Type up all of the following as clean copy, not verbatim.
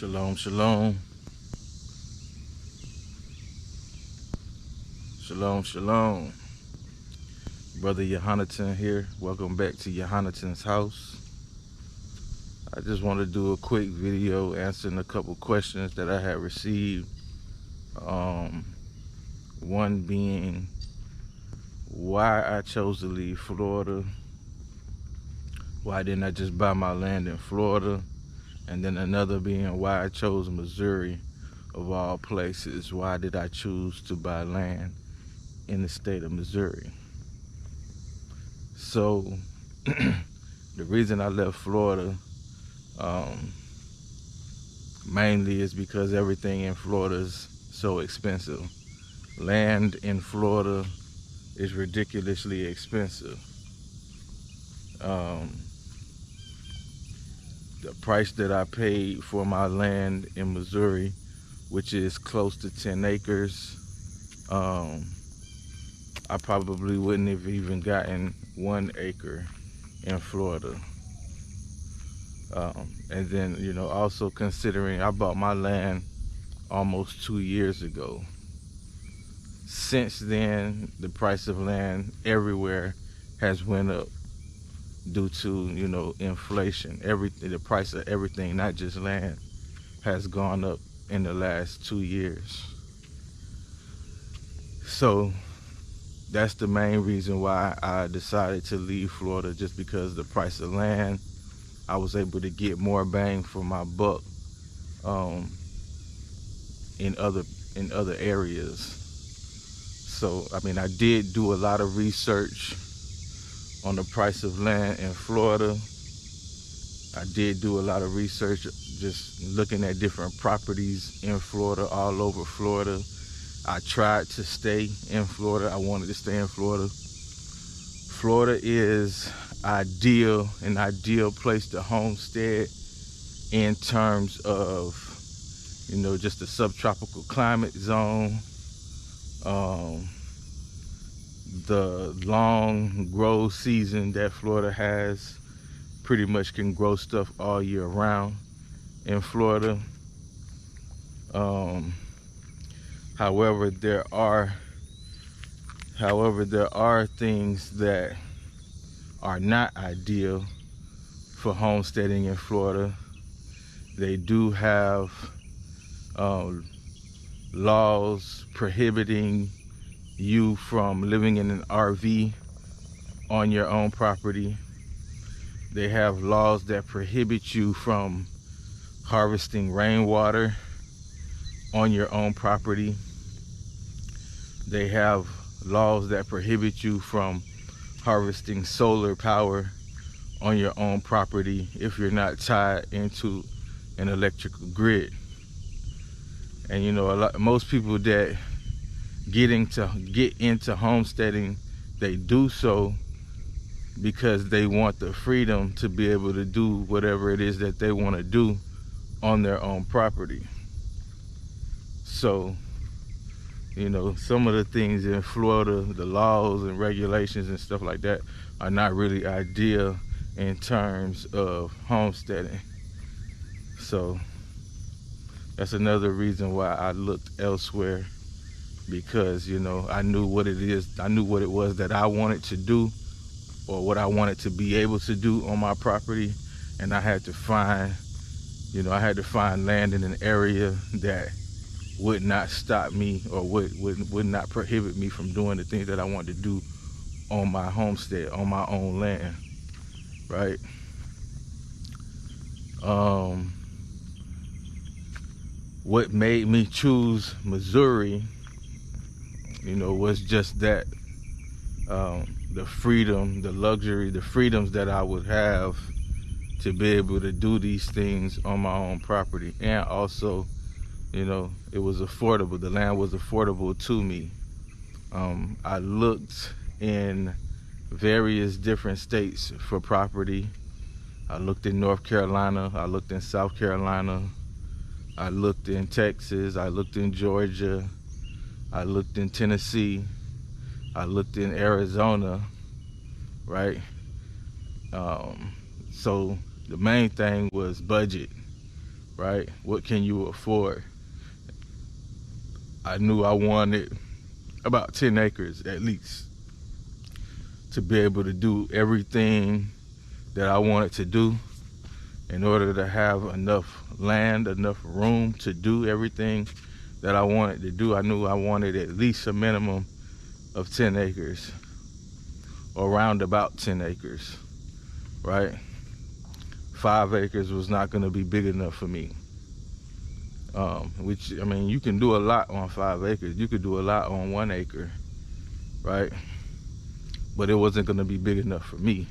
Shalom, shalom. Shalom, shalom. Brother Yehonatan here. Welcome back to Yehonatan's house. I just want to do a quick video answering a couple questions that I had received. One being why I chose to leave Florida. Why didn't I just buy my land in Florida? And then another being why I chose Missouri of all places. Why did I choose to buy land in the state of Missouri? So the reason I left Florida mainly is because everything in Florida is so expensive. Land in Florida is ridiculously expensive. The price that I paid for my land in Missouri, which is close to 10 acres, I probably wouldn't have even gotten 1 acre in Florida. And then, also considering I bought my land almost 2 years ago. Since then, the price of land everywhere has went up due to, inflation. The price of everything, not just land, has gone up in the last 2 years. So that's the main reason why I decided to leave Florida, just because the price of land, I was able to get more bang for my buck in other areas. So I did do a lot of research on the price of land in Florida. I did do a lot of research just looking at different properties in Florida, all over Florida. I tried to stay in Florida. I wanted to stay in Florida. Florida is an ideal place to homestead in terms of, just the subtropical climate zone. The long grow season that Florida has, pretty much can grow stuff all year round in Florida. However, there are things that are not ideal for homesteading in Florida. They do have laws prohibiting you from living in an RV on your own property. They have laws that prohibit you from harvesting rainwater on your own property. They have laws that prohibit you from harvesting solar power on your own property if you're not tied into an electrical grid. And most people that get into homesteading, they do so because they want the freedom to be able to do whatever it is that they want to do on their own property. So, some of the things in Florida, the laws and regulations and stuff like that, are not really ideal in terms of homesteading. So that's another reason why I looked elsewhere, because I knew what it was that I wanted to do, or what I wanted to be able to do on my property. And I had to find land in an area that would not stop me, or would not prohibit me from doing the things that I wanted to do on my homestead, on my own land, right? What made me choose Missouri, was just that, the freedom, the luxury, the freedoms that I would have to be able to do these things on my own property. And also, it was affordable. The land was affordable to me. I looked in various different states for property. I looked in North Carolina, I looked in South Carolina, I looked in Texas, I looked in Georgia, I looked in Tennessee, I looked in Arizona, right? So the main thing was budget, right? What can you afford? I knew I wanted about 10 acres at least to be able to do everything that I wanted to do. In order to have enough land, enough room to do everything that I wanted to do, I knew I wanted at least a minimum of 10 acres, or around about 10 acres, right? 5 acres was not gonna be big enough for me. Which, I mean, you can do a lot on 5 acres. You could do a lot on 1 acre, right? But it wasn't gonna be big enough for me.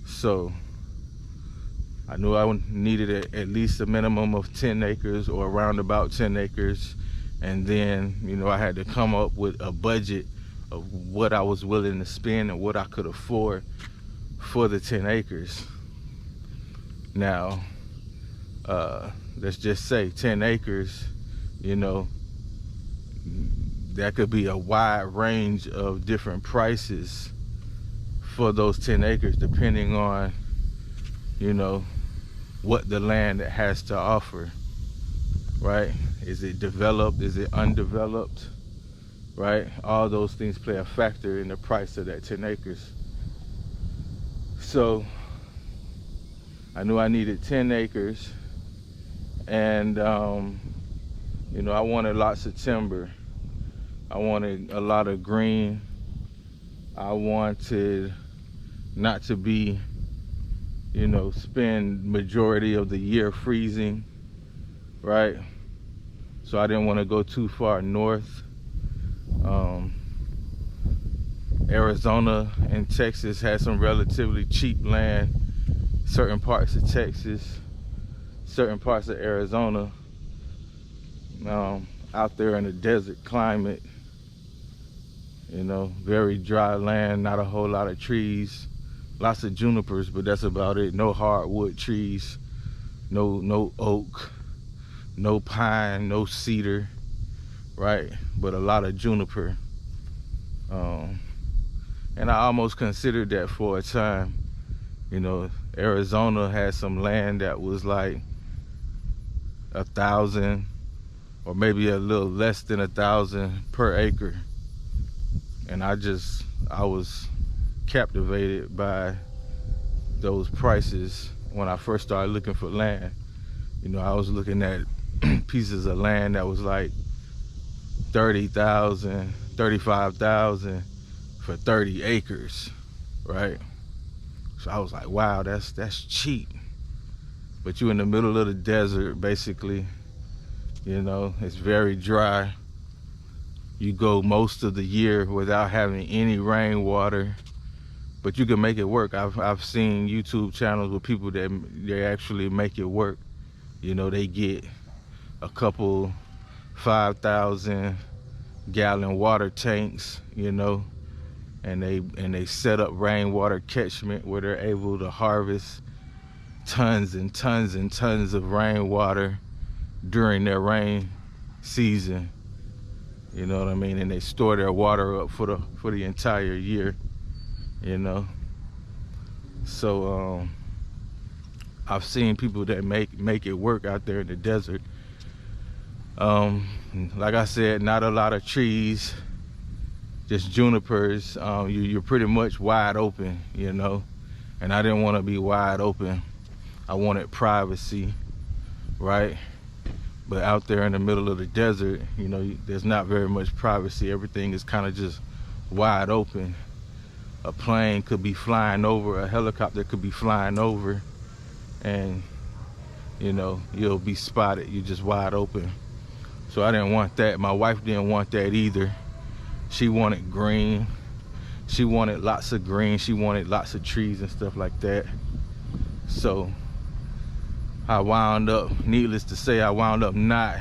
So I knew I needed at least a minimum of 10 acres or around about 10 acres. And then, you know, I had to come up with a budget of what I was willing to spend and what I could afford for the 10 acres. Now, let's just say 10 acres, you know, that could be a wide range of different prices for those 10 acres, depending on, you know, what the land has to offer, right? Is it developed? Is it undeveloped, right? All those things play a factor in the price of that 10 acres. So I knew I needed 10 acres, and you know, I wanted lots of timber. I wanted a lot of green. I wanted not to be, you know, spend majority of the year freezing, right? So I didn't want to go too far north. Arizona and Texas had some relatively cheap land. Certain parts of Texas, certain parts of Arizona, out there in the desert climate, you know, very dry land, not a whole lot of trees. Lots of junipers, but that's about it. No hardwood trees, no oak, no pine, no cedar, right? But a lot of juniper. And I almost considered that for a time. You know, Arizona had some land that was like 1,000 or maybe a little less than 1,000 per acre. And I was captivated by those prices when I first started looking for land. You know, I was looking at pieces of land that was like 30,000, 35,000 for 30 acres, right? So I was like, wow, that's cheap. But you're in the middle of the desert, basically. You know, it's very dry. You go most of the year without having any rainwater, but you can make it work. I've seen YouTube channels with people that they actually make it work. You know, they get a couple 5,000 gallon water tanks, you know, and they set up rainwater catchment where they're able to harvest tons and tons and tons of rainwater during their rain season. You know what I mean? And they store their water up for the entire year, you know. So I've seen people that make it work out there in the desert. Like I said, not a lot of trees, just junipers. You're pretty much wide open, you know. And I didn't want to be wide open. I wanted privacy, right? But out there in the middle of the desert, you know, there's not very much privacy. Everything is kind of just wide open. A plane could be flying over, a helicopter could be flying over, and, you know, you'll be spotted. You're just wide open. So I didn't want that. My wife didn't want that either. She wanted green. She wanted lots of green. She wanted lots of trees and stuff like that. So I wound up, needless to say, I wound up not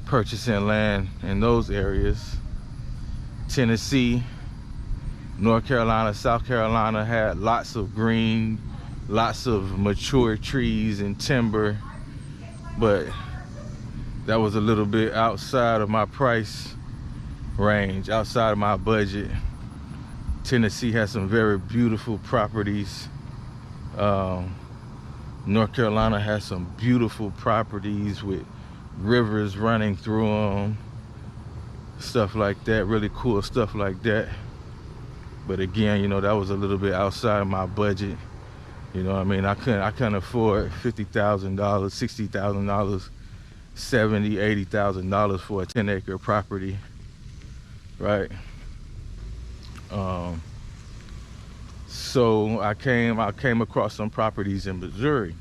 purchasing land in those areas. Tennessee, North Carolina, South Carolina had lots of green, lots of mature trees and timber, but that was a little bit outside of my price range, outside of my budget. Tennessee has some very beautiful properties, North Carolina has some beautiful properties with rivers running through them, stuff like that, really cool stuff like that. But again, you know, that was a little bit outside my budget. You know what I mean? I couldn't afford $50,000, $60,000, $70,000, $80,000 for a 10-acre property, right? So I came across some properties in Missouri,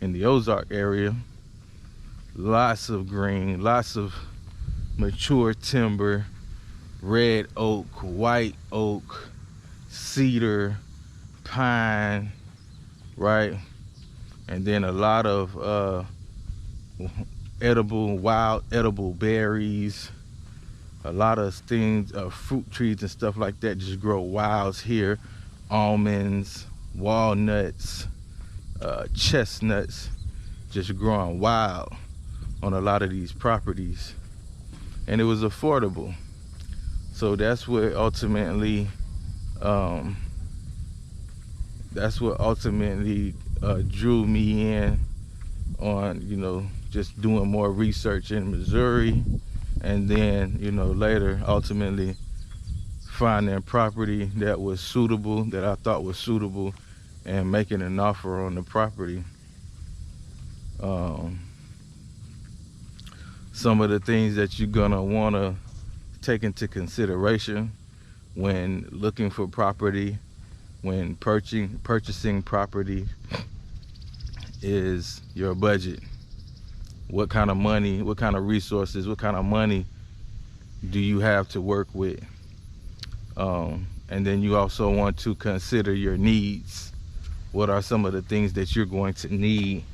in the Ozark area. Lots of green, lots of mature timber, red oak, white oak, cedar, pine, right? And then a lot of wild edible berries, a lot of things, fruit trees and stuff like that just grow wilds here. Almonds, walnuts, chestnuts, just growing wild on a lot of these properties. And it was affordable. So that's what ultimately drew me in on, you know, just doing more research in Missouri, and then, you know, later ultimately finding property that was suitable, that I thought was suitable, and making an offer on the property. Some of the things that you're gonna wanna take into consideration when looking for property, when purchasing property, is your budget. What kind of money, what kind of resources, what kind of money do you have to work with? And then you also want to consider your needs. What are some of the things that you're going to need?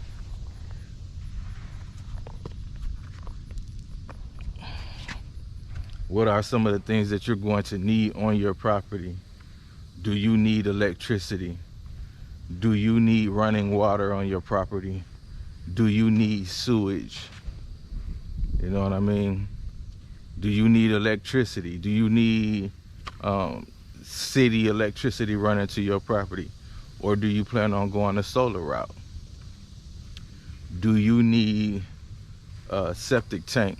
What are some of the things that you're going to need on your property? Do you need electricity? Do you need running water on your property? Do you need sewage? You know what I mean? Do you need electricity? Do you need city electricity running to your property? Or do you plan on going the solar route? Do you need a septic tank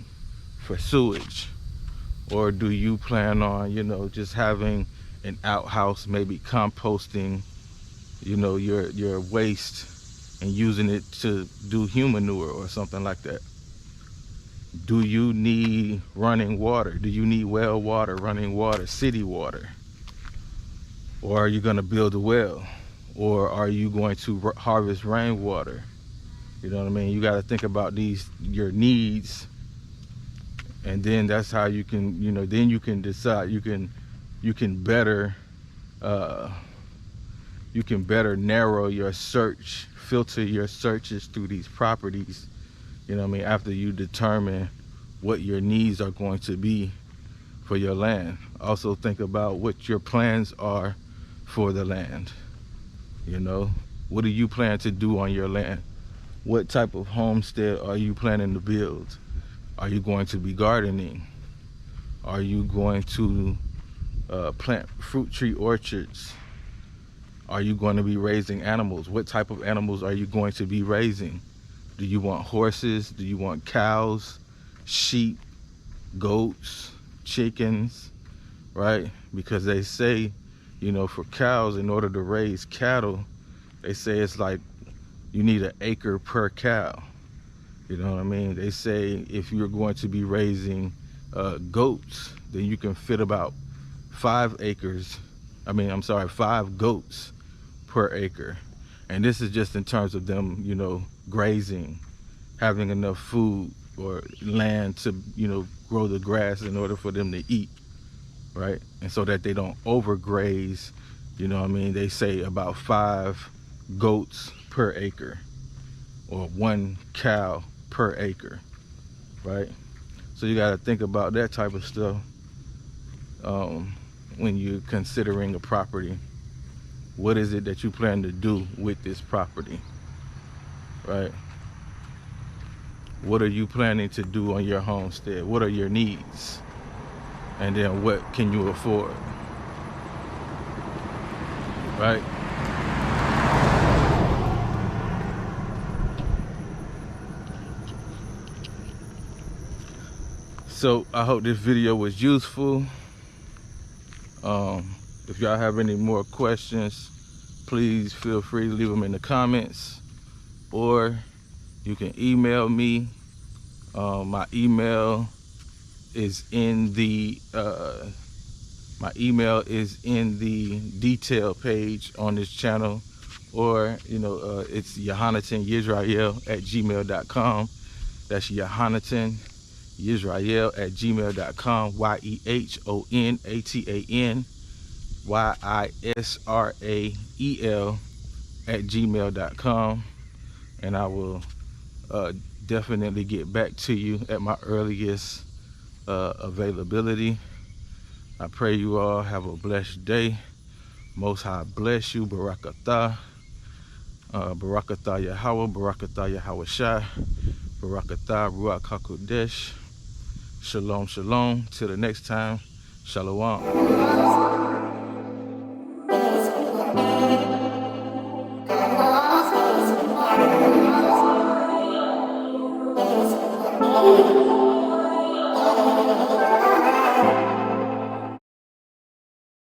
for sewage? Or do you plan on, you know, just having an outhouse, maybe composting, you know, your waste and using it to do human manure or something like that? Do you need running water? Do you need well water, running water, city water? Or are you going to build a well? Or are you going to harvest rainwater? You know what I mean? You got to think about your needs, and then that's how you can, you know, then you can decide. You can better narrow your search, filter your searches through these properties. You know what I mean? After you determine what your needs are going to be for your land. Also think about what your plans are for the land. You know, what do you plan to do on your land? What type of homestead are you planning to build? Are you going to be gardening? Are you going to plant fruit tree orchards? Are you going to be raising animals? What type of animals are you going to be raising? Do you want horses? Do you want cows, sheep, goats, chickens, right? Because they say, you know, for cows, in order to raise cattle, they say it's like you need an acre per cow. You know what I mean? They say if you're going to be raising goats, then you can fit about 5 goats per acre. And this is just in terms of them, you know, grazing, having enough food or land to, you know, grow the grass in order for them to eat, right? And so that they don't overgraze, you know what I mean? They say about 5 goats per acre or 1 cow per acre, right? So you got to think about that type of stuff when you're considering a property. What is it that you plan to do with this property, right? What are you planning to do on your homestead? What are your needs? And then what can you afford, right? So I hope this video was useful. If y'all have any more questions, please feel free to leave them in the comments, or you can email me. My email is in the detail page on this channel, or it's Yehonatan Yisrael at gmail.com. That's Yehonatan Yisrael at gmail.com. YEHONATAN YISRAEL at gmail.com. And I will definitely get back to you at my earliest availability. I pray you all have a blessed day. Most High bless you. Barakatah. Barakatah Yahweh. Barakatah Yahweh Shai. Barakatah Ruach HaKodesh. Shalom, shalom. Till the next time. Shalom.